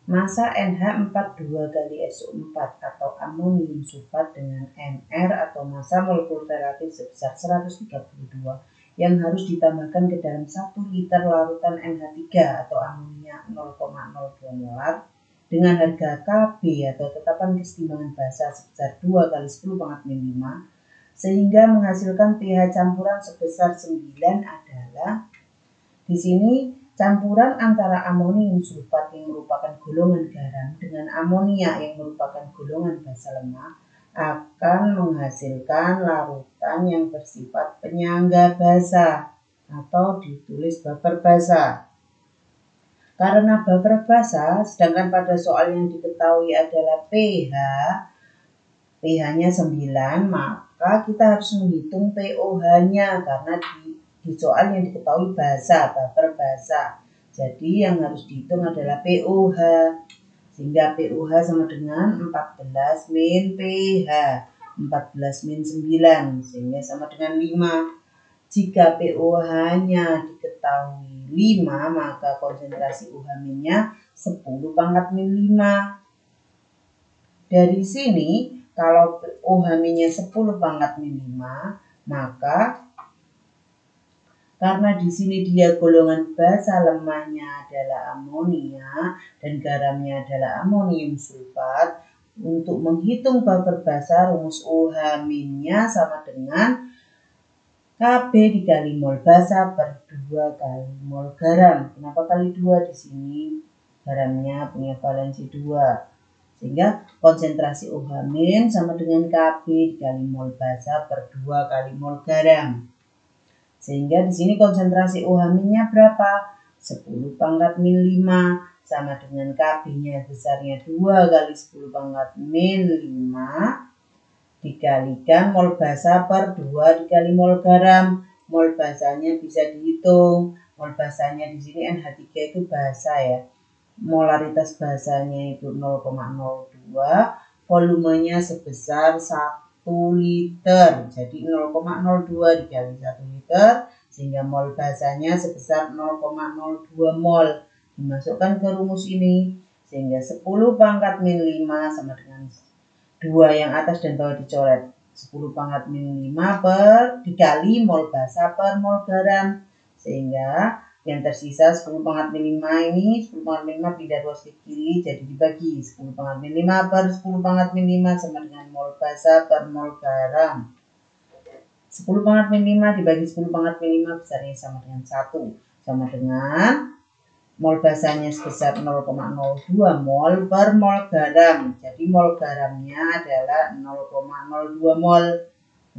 Massa NH42 kali SO4 atau amonium sulfat dengan MR atau massa molekul relatif sebesar 132 yang harus ditambahkan ke dalam 1 liter larutan NH3 atau amonia 0,02 molar dengan harga Kb atau tetapan kesetimbangan basa sebesar 2 kali 10 pangkat min 5 sehingga menghasilkan pH campuran sebesar 9 adalah di sini campuran antara amonium sulfat yang merupakan golongan garam dengan amonia yang merupakan golongan basa lemah akan menghasilkan larutan yang bersifat penyangga basa atau ditulis baper basa. Karena baper basa, sedangkan pada soal yang diketahui adalah pH-nya 9, maka kita harus menghitung pOH-nya karena di soal yang diketahui basa, baper basa. Jadi yang harus dihitung adalah pOH. Sehingga pOH sama dengan 14 min pH. 14 min 9 sehingga sama dengan 5. Jika pOH-nya diketahui 5, maka konsentrasi OH-nya 10 pangkat min 5. Dari sini, kalau OH-nya 10 pangkat min 5, maka karena di sini dia golongan basa lemahnya adalah amonia dan garamnya adalah amonium sulfat, untuk menghitung baper basa rumus OH-nya sama dengan Kb dikali mol basa per 2 kali mol garam. Kenapa kali 2 di sini? Garamnya punya valensi 2. Sehingga konsentrasi OH- sama dengan Kb dikali mol basa per 2 kali mol garam. Sehingga di sini konsentrasi OH-nya berapa? 10 pangkat min 5 sama dengan Kb-nya besarnya 2 kali 10 pangkat min 5 dikalikan mol basa per 2 dikali mol garam. Mol basanya bisa dihitung. Mol basanya di sini NH3 itu basa ya. Molaritas basanya itu 0,02, volumenya sebesar 1 liter. Jadi 0,02 dikali 1 liter sehingga mol basanya sebesar 0,02 mol. Dimasukkan ke rumus ini sehingga 10 pangkat min 5 sama dengan 2 yang atas dan bawah dicoret. 10 pangkat min 5 per dikali mol basa per mol garam. Sehingga yang tersisa 10 pangkat min 5 ini 10 pangkat min 5 pindah ruas ke kiri jadi dibagi 10 pangkat min 5 per 10 pangkat min 5 sama dengan mol basa per mol garam. 10 pangkat min 5 dibagi 10 pangkat min 5 besarnya sama dengan 1 sama dengan mol basanya sebesar 0,02 mol per mol garam. Jadi mol garamnya adalah 0,02 mol.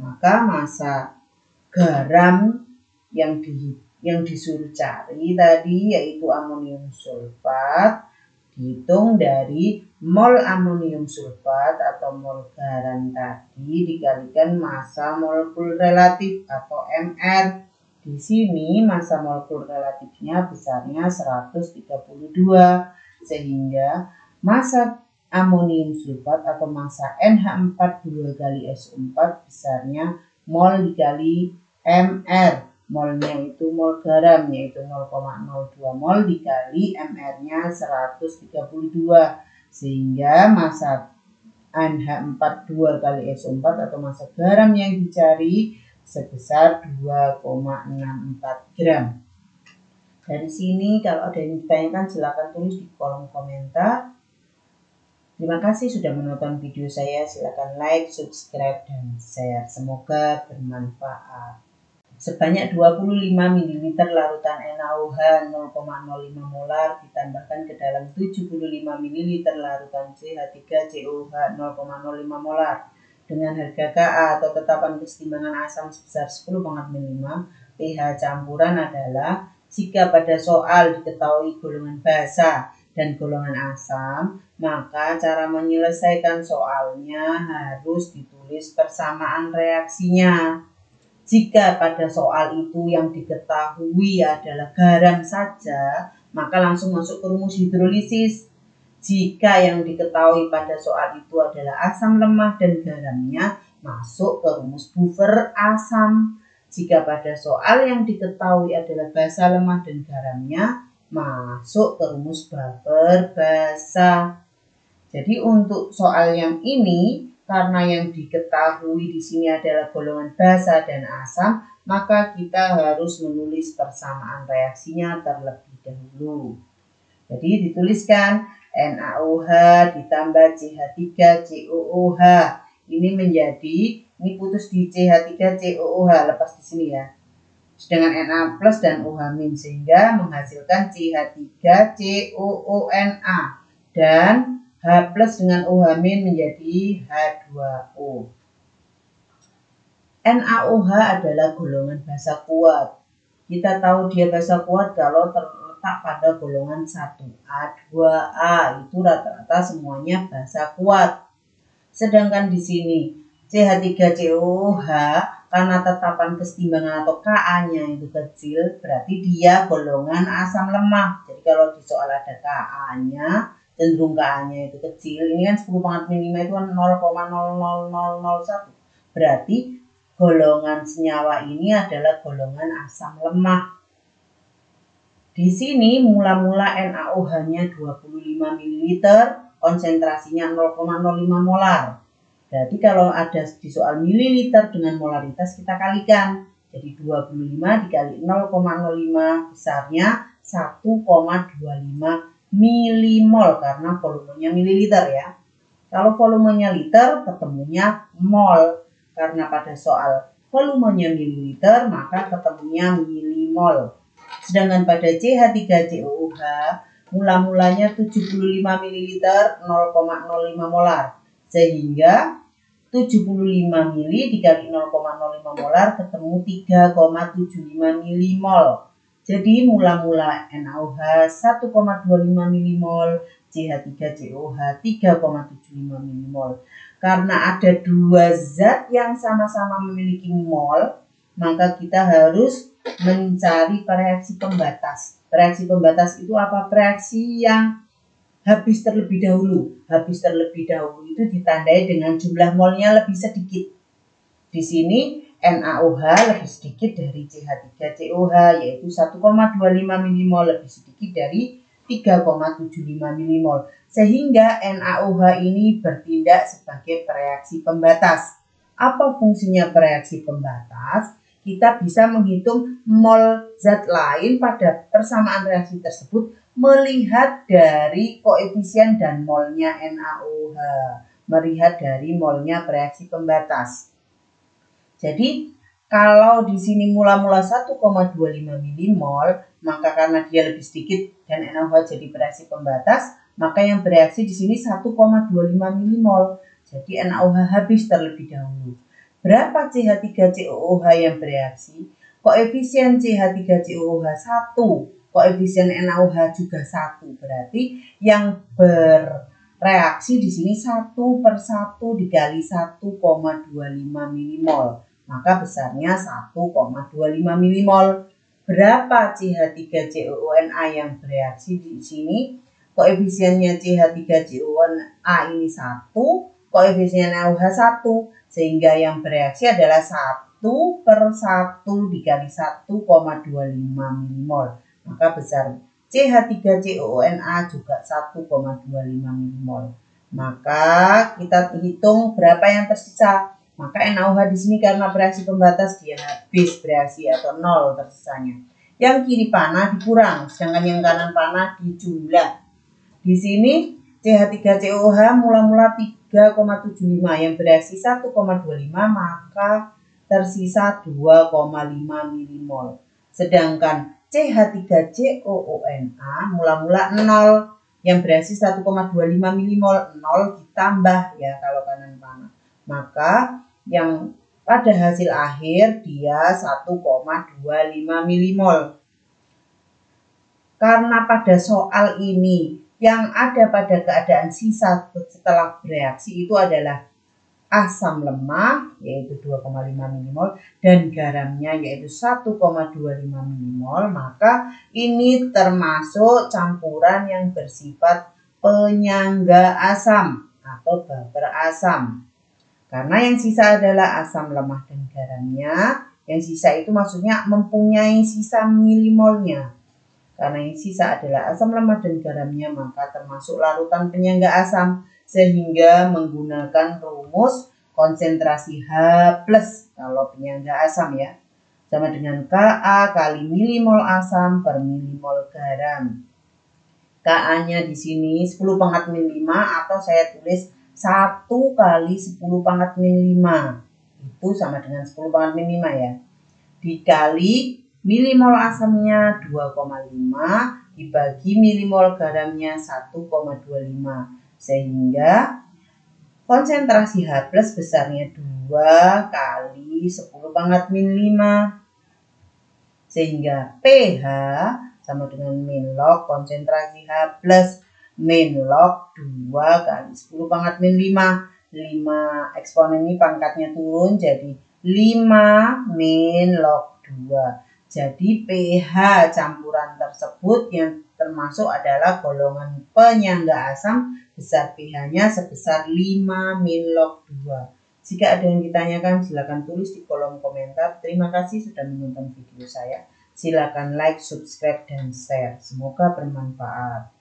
Maka massa garam yang disuruh cari tadi yaitu amonium sulfat dihitung dari mol amonium sulfat atau mol garam tadi dikalikan massa molekul relatif atau MR. Di sini massa molekul relatifnya besarnya 132 sehingga massa amonium sulfat atau massa NH42 kali SO4 besarnya mol dikali MR. Molnya itu mol garam yaitu 0,02 mol dikali MR-nya 132 sehingga massa NH42 kali SO4 atau massa garam yang dicari sebesar 2,64 gram. Dari sini kalau ada yang ditanyakan silakan tulis di kolom komentar. Terima kasih sudah menonton video saya. Silakan like, subscribe, dan share. Semoga bermanfaat. Sebanyak 25 ml larutan NaOH 0,05 molar ditambahkan ke dalam 75 ml larutan CH3COH 0,05 molar. Dengan harga Ka atau tetapan kesetimbangan asam sebesar 10 pangkat min 5, pH campuran adalah jika pada soal diketahui golongan basa dan golongan asam, maka cara menyelesaikan soalnya harus ditulis persamaan reaksinya. Jika pada soal itu yang diketahui adalah garam saja, maka langsung masuk ke rumus hidrolisis. Jika yang diketahui pada soal itu adalah asam lemah dan garamnya, masuk ke rumus buffer asam. Jika pada soal yang diketahui adalah basa lemah dan garamnya, masuk ke rumus baper basa. Jadi untuk soal yang ini, karena yang diketahui di sini adalah golongan basa dan asam, maka kita harus menulis persamaan reaksinya terlebih dahulu. Jadi dituliskan NaOH ditambah CH3COOH. Ini menjadi, ini putus di CH3COOH, lepas di sini ya. Dengan Na plus dan OH min, sehingga menghasilkan CH3COONA. Dan H plus dengan OH min menjadi H2O. NaOH adalah golongan basa kuat. Kita tahu dia basa kuat kalau terletak pada golongan 1A, 2A. Itu rata-rata semuanya basa kuat. Sedangkan di sini CH3COOH karena tetapan kesetimbangan atau Ka-nya itu kecil, berarti dia golongan asam lemah. Jadi kalau di soal ada Ka-nya, cenderung Ka-nya itu kecil. Ini kan 10 pangkat 5 itu kan 0,00001. Berarti golongan senyawa ini adalah golongan asam lemah. Di sini mula-mula NaOH-nya 25 ml, konsentrasinya 0,05 molar. Berarti kalau ada di soal mililiter dengan molaritas kita kalikan. Jadi 25 dikali 0,05 besarnya 1,25 milimol karena volumenya mililiter ya. Kalau volumenya liter ketemunya mol. Karena pada soal volumenya mililiter maka ketemunya milimol. Sedangkan pada CH3COOH mula-mulanya 75 ml 0,05 molar. Sehingga 75 ml dikali 0,05 molar ketemu 3,75 milimol. Jadi mula-mula NaOH 1,25 milimol, CH3COOH 3,75 milimol. Karena ada dua zat yang sama-sama memiliki mol, maka kita harus mencari reaksi pembatas. Reaksi pembatas itu apa? Reaksi yang habis terlebih dahulu. Habis terlebih dahulu itu ditandai dengan jumlah molnya lebih sedikit. Di sini NaOH lebih sedikit dari CH3COOH yaitu 1,25 milimol lebih sedikit dari 3,75 milimol. Sehingga NaOH ini bertindak sebagai reaksi pembatas. Apa fungsinya reaksi pembatas? Kita bisa menghitung mol zat lain pada persamaan reaksi tersebut melihat dari koefisien dan molnya NaOH, melihat dari molnya reaksi pembatas. Jadi kalau di sini mula-mula 1,25 milimol, maka karena dia lebih sedikit dan NaOH jadi bereaksi pembatas, maka yang bereaksi di sini 1,25 milimol. Jadi NaOH habis terlebih dahulu. Berapa CH3COOH yang bereaksi? Koefisien CH3COOH 1, koefisien NaOH juga 1. Berarti yang bereaksi di sini 1/1 dikali 1,25 milimol. Maka besarnya 1,25 milimol. Berapa CH3COONA yang bereaksi di sini? Koefisiennya CH3COONA ini 1, koefisien NaOH 1. Sehingga yang bereaksi adalah 1/1 dikali 1,25 milimol. Maka besar CH3COONA juga 1,25 milimol. Maka kita hitung berapa yang tersisa. Maka NaOH di sini karena bereaksi pembatas dia habis bereaksi atau 0 tersisanya. Yang kiri panah dikurang, sedangkan yang kanan panah dijumlah. Di sini CH3COOH mula-mula 3,75 yang bereaksi 1,25 maka tersisa 2,5 milimol. Sedangkan CH3COONA mula-mula 0 yang bereaksi 1,25 milimol, 0 ditambah ya kalau kanan panah. Maka yang pada hasil akhir dia 1,25 milimol. Karena pada soal ini yang ada pada keadaan sisa setelah bereaksi itu adalah asam lemah yaitu 2,5 milimol dan garamnya yaitu 1,25 milimol, maka ini termasuk campuran yang bersifat penyangga asam atau baper asam. Karena yang sisa adalah asam lemah dan garamnya, yang sisa itu maksudnya mempunyai sisa milimolnya. Karena yang sisa adalah asam lemak dan garamnya, maka termasuk larutan penyangga asam, sehingga menggunakan rumus konsentrasi H+ kalau penyangga asam ya, sama dengan Ka kali milimol asam per milimol garam. Ka-nya di sini 10⁻⁵ atau saya tulis 1 kali 10⁻⁵. Itu sama dengan 10⁻⁵ ya. Dikali milimol asamnya 2,5 dibagi milimol garamnya 1,25. Sehingga konsentrasi H+ besarnya 2 kali 10⁻⁵. Sehingga pH sama dengan min log konsentrasi H+ min log 2 kali 10⁻⁵. 5 eksponen ini pangkatnya turun jadi 5 min log 2. Jadi pH campuran tersebut yang termasuk adalah golongan penyangga asam, besar pH-nya sebesar 5 min log 2. Jika ada yang ditanyakan silakan tulis di kolom komentar. Terima kasih sudah menonton video saya. Silakan like, subscribe, dan share. Semoga bermanfaat.